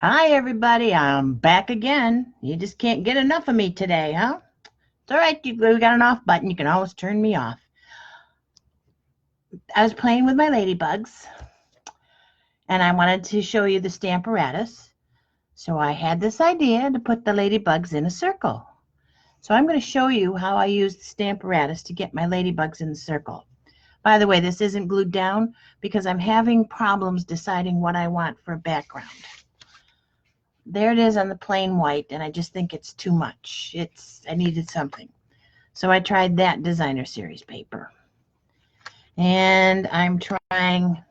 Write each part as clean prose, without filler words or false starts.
Hi, everybody. I'm back again. You just can't get enough of me today, huh? It's all right. We got an off button. You can always turn me off. I was playing with my ladybugs, and I wanted to show you the stamparatus. So I had this idea to put the ladybugs in a circle. So I'm going to show you how I use the stamparatus to get my ladybugs in the circle. By the way, this isn't glued down because I'm having problems deciding what I want for a background. There it is on the plain white, and I just think it's too much. I needed something. So I tried that designer series paper. And I'm trying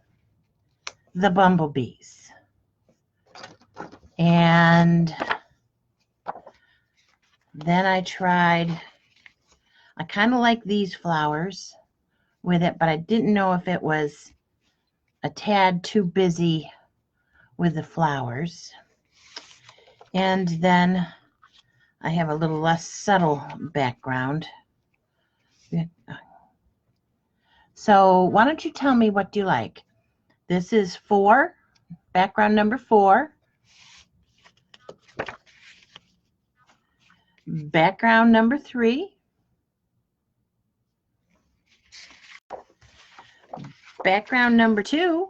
the bumblebees. And then I kind of like these flowers with it, but I didn't know if it was a tad too busy with the flowers. And then I have a little less subtle background. So why don't you tell me what you like? This is 4, background number 4. Background number 3. Background number 2.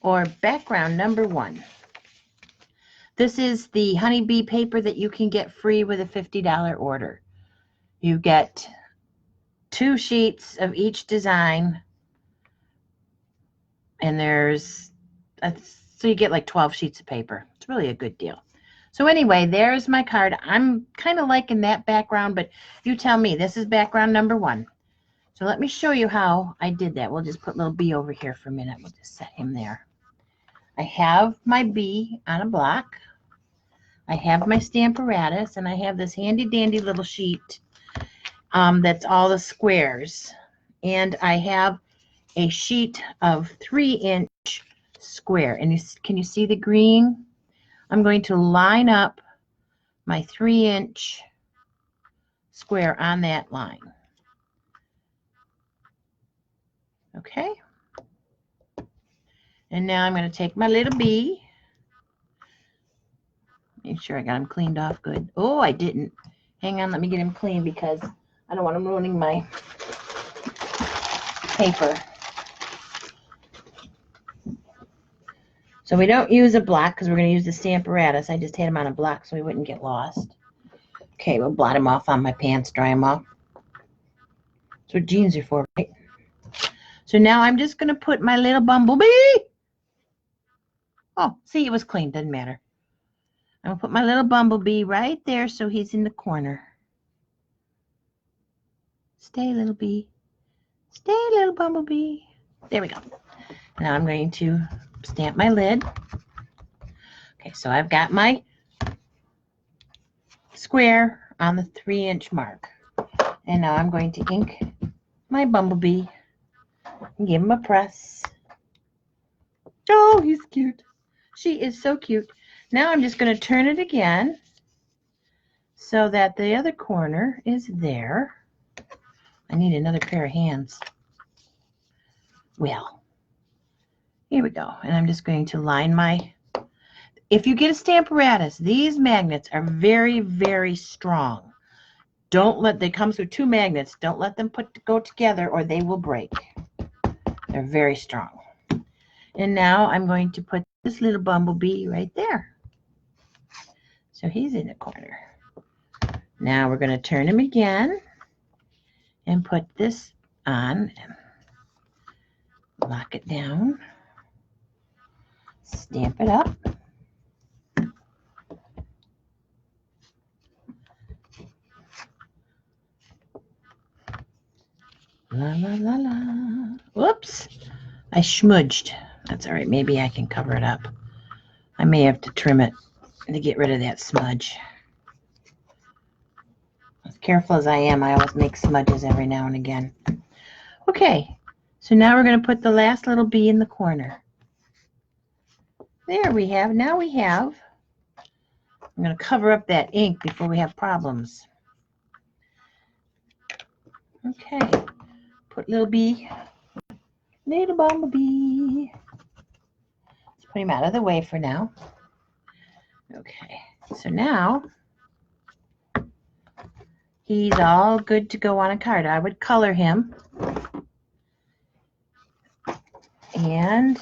Or background number 1. This is the honeybee paper that you can get free with a $50 order. You get 2 sheets of each design, and so you get like 12 sheets of paper. It's really a good deal. So anyway, there's my card. I'm kind of liking that background, but you tell me. This is background number 1. So let me show you how I did that. We'll just put little bee over here for a minute. We'll just set him there. I have my bee on a block. I have my stamparatus, and I have this handy dandy little sheet that's all the squares. And I have a sheet of 3-inch square. And can you see the green? I'm going to line up my 3-inch square on that line. Okay. And now I'm going to take my little bee. Make sure I got him cleaned off good. Oh, I didn't. Hang on, let me get him clean because I don't want him ruining my paper. So we don't use a block because we're going to use the stamparatus. I just had him on a block so he wouldn't get lost. Okay, we'll blot him off on my pants, dry him off. That's what jeans are for, right? So now I'm just going to put my little bumblebee. Oh, see, it was clean. Doesn't matter. I'm going to put my little bumblebee right there so he's in the corner. Stay, little bee. Stay, little bumblebee. There we go. Now I'm going to stamp my lid. Okay, so I've got my square on the 3-inch mark. And now I'm going to ink my bumblebee and give him a press. Oh, he's cute. She is so cute. Now I'm just going to turn it again so that the other corner is there. I need another pair of hands. Well, here we go. And I'm just going to line my... If you get a stamparatus, these magnets are very, very strong. They come through 2 magnets. Don't let them go together or they will break. They're very strong. And now I'm going to put this little bumblebee right there. So he's in the corner. Now we're going to turn him again and put this on and lock it down. Stamp it up. La, la, la, la. Whoops. I smudged. That's all right. Maybe I can cover it up. I may have to trim it to get rid of that smudge. As careful as I am, I always make smudges every now and again. Okay. So now we're going to put the last little bee in the corner. There we have. Now we have. I'm going to cover up that ink before we have problems. Okay. Put little bee Little bumblebee. Let's put him out of the way for now. Okay, so now he's all good to go on a card. I would color him. And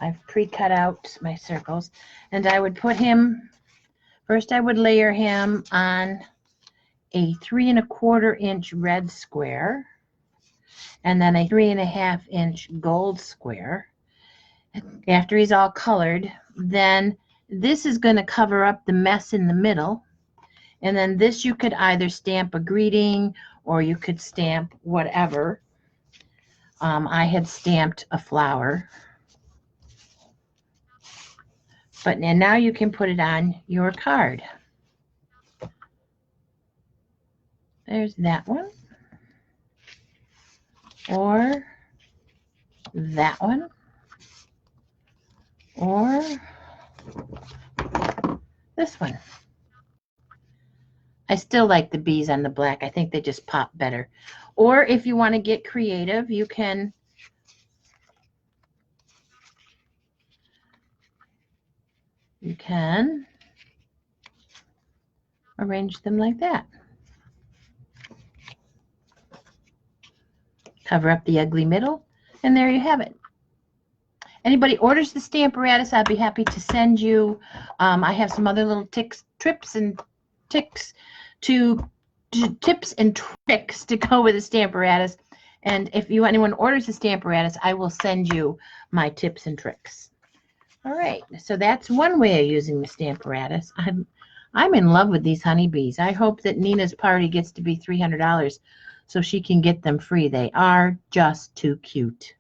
I've pre-cut out my circles. And I would put him, first I would layer him on a 3 1/4 inch red square. And then a 3 1/2 inch gold square. After he's all colored, then this is going to cover up the mess in the middle. And then this you could either stamp a greeting or you could stamp whatever. I had stamped a flower. But now you can put it on your card. There's that one. Or that one. Or this one. I still like the bees on the black. I think they just pop better. Or if you want to get creative, you can arrange them like that. Cover up the ugly middle, and there you have it. Anybody orders the stamparatus, I'd be happy to send you. I have some other little tips and tricks to go with the stamparatus. And if anyone orders the stamparatus, I will send you my tips and tricks. All right, so that's one way of using the stamparatus. I'm in love with these honeybees. I hope that Nina's party gets to be $300 so she can get them free. They are just too cute.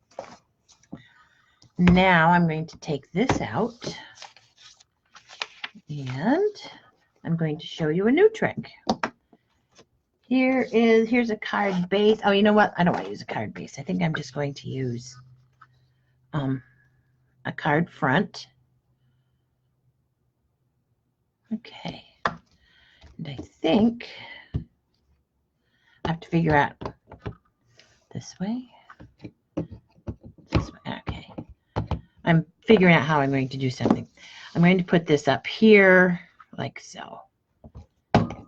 Now I'm going to take this out and I'm going to show you a new trick. Here's a card base. Oh, you know what? I don't want to use a card base. I think I'm just going to use a card front. Okay. And I think I have to figure out this way. This way. Okay. I'm figuring out how I'm going to do something. I'm going to put this up here like so. I'm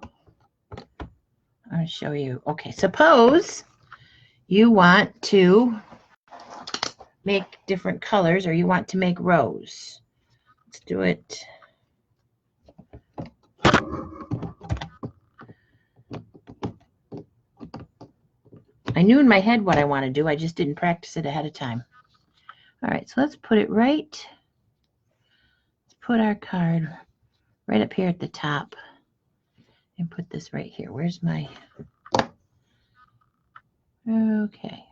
going to show you. Okay, suppose you want to make different colors or you want to make rows. Let's do it. I knew in my head what I want to do. I just didn't practice it ahead of time. All right, so let's put it right. Let's put our card right up here at the top and put this right here. Where's my... Okay.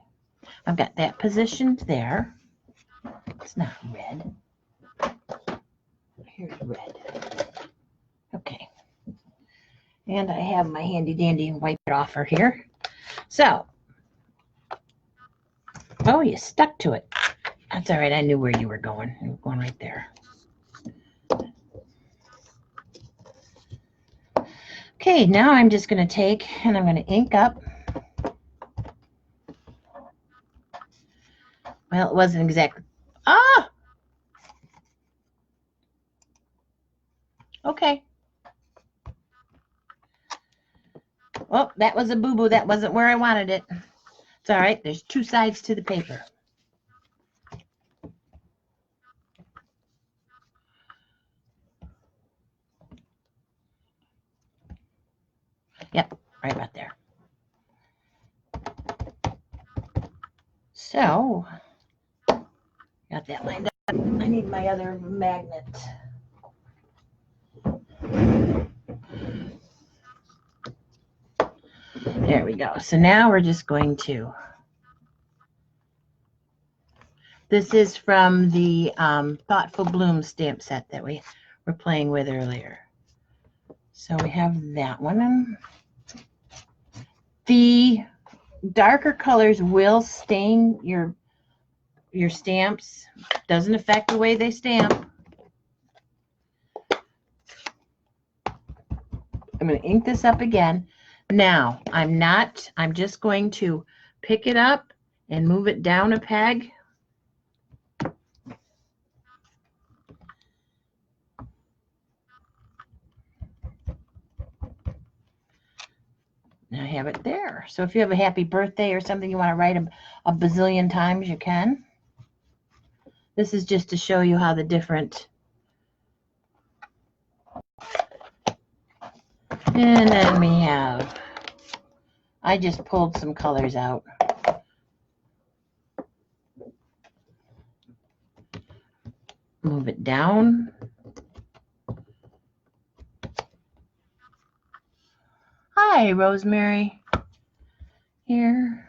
I've got that positioned there. It's not red. Here's red. Okay. And I have my handy dandy wipe it offer here. So, oh, you stuck to it. That's all right. I knew where you were going. You were going right there. Okay, now I'm just going to take and I'm going to ink up. Well, it wasn't exactly. Ah! Okay. Well, that was a boo-boo. That wasn't where I wanted it. It's all right. There's two sides to the paper. Yep, right about there. So, got that lined up. I need my other magnet. There we go. So now we're just going to, this is from the Thoughtful Bloom stamp set that we were playing with earlier. So we have that one. The darker colors will stain your stamps. Doesn't affect the way they stamp. I'm going to ink this up again. Now, I'm just going to pick it up and move it down a peg. And I have it there. So if you have a happy birthday or something you want to write a bazillion times, you can. This is just to show you how the different. And then we have, I just pulled some colors out. Move it down. Hi, Rosemary. Here.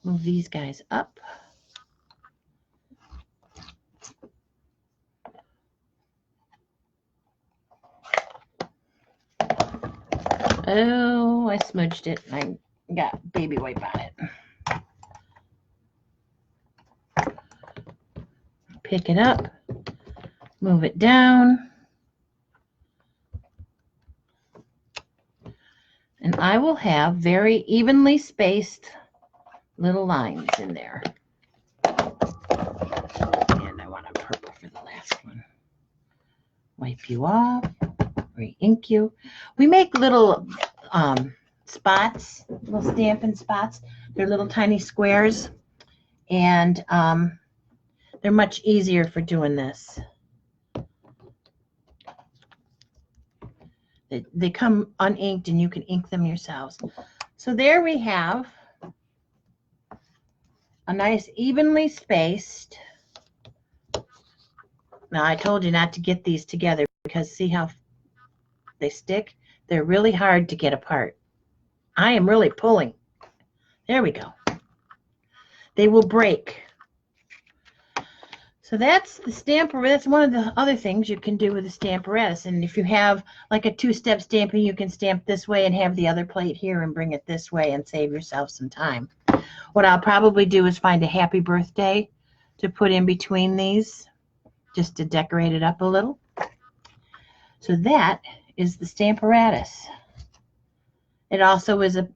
Move these guys up. Oh, I smudged it. I got baby wipe on it. Pick it up. Move it down. And I will have very evenly spaced little lines in there. And I want a purple for the last one. Wipe you off. Re-ink you. We make little spots, little stamping spots. They're little tiny squares. And they're much easier for doing this. They come uninked and you can ink them yourselves. So there we have a nice evenly spaced. Now I told you not to get these together because see how they stick? They're really hard to get apart. I am really pulling. There we go. They will break. So that's the stamparatus. That's one of the other things you can do with the stamparatus. And if you have like a two-step stamping, you can stamp this way and have the other plate here and bring it this way and save yourself some time. What I'll probably do is find a happy birthday to put in between these just to decorate it up a little. So that is the stamparatus. It also is a,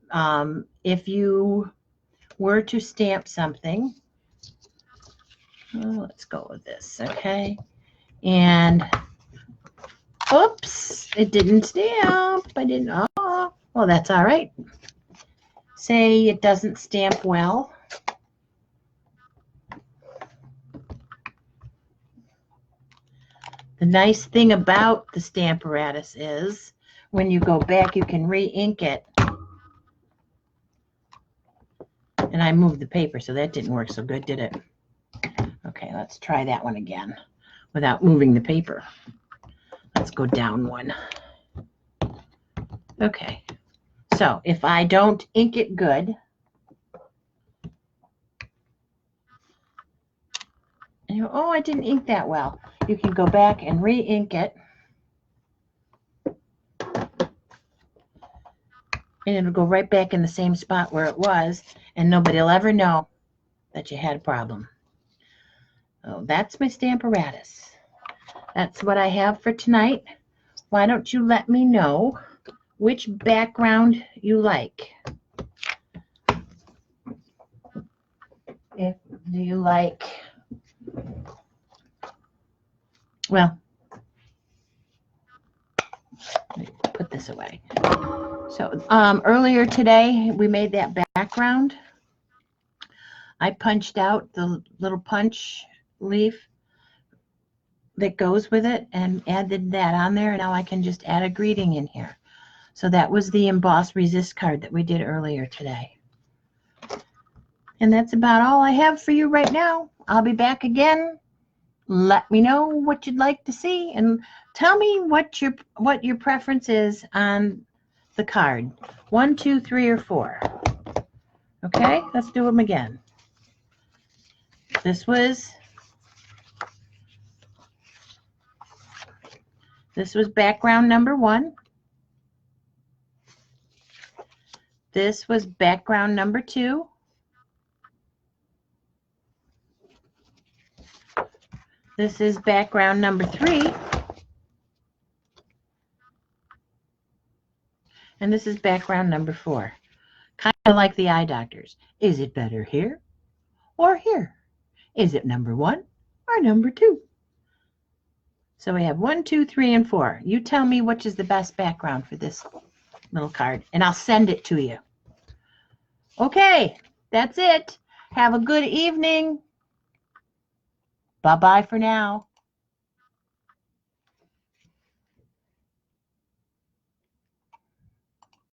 if you were to stamp something, oh, let's go with this, okay? And, oops, it didn't stamp. I didn't, oh, well, that's all right. Say it doesn't stamp well. The nice thing about the stamparatus is when you go back, you can re-ink it. And I moved the paper, so that didn't work so good, did it? Okay, let's try that one again without moving the paper. Let's go down one. Okay, so if I don't ink it good, and you go, oh, I didn't ink that well. You can go back and re-ink it. And it'll go right back in the same spot where it was, and nobody will ever know that you had a problem. So that's my stamparatus. That's what I have for tonight. Why don't you let me know which background you like? Do you like, well, let me put this away. So earlier today, we made that background. I punched out the little punch leaf that goes with it and added that on there. And now I can just add a greeting in here. So that was the emboss resist card that we did earlier today. And that's about all I have for you right now. I'll be back again. Let me know what you'd like to see and tell me what your preference is on the card. 1, 2, 3, or 4. Okay, let's do them again. This was background number 1. This was background number 2. This is background number 3. And this is background number 4. Kind of like the eye doctors. Is it better here or here? Is it number 1 or number 2? So we have 1, 2, 3, and 4. You tell me which is the best background for this little card, and I'll send it to you. Okay, that's it. Have a good evening. Bye-bye for now.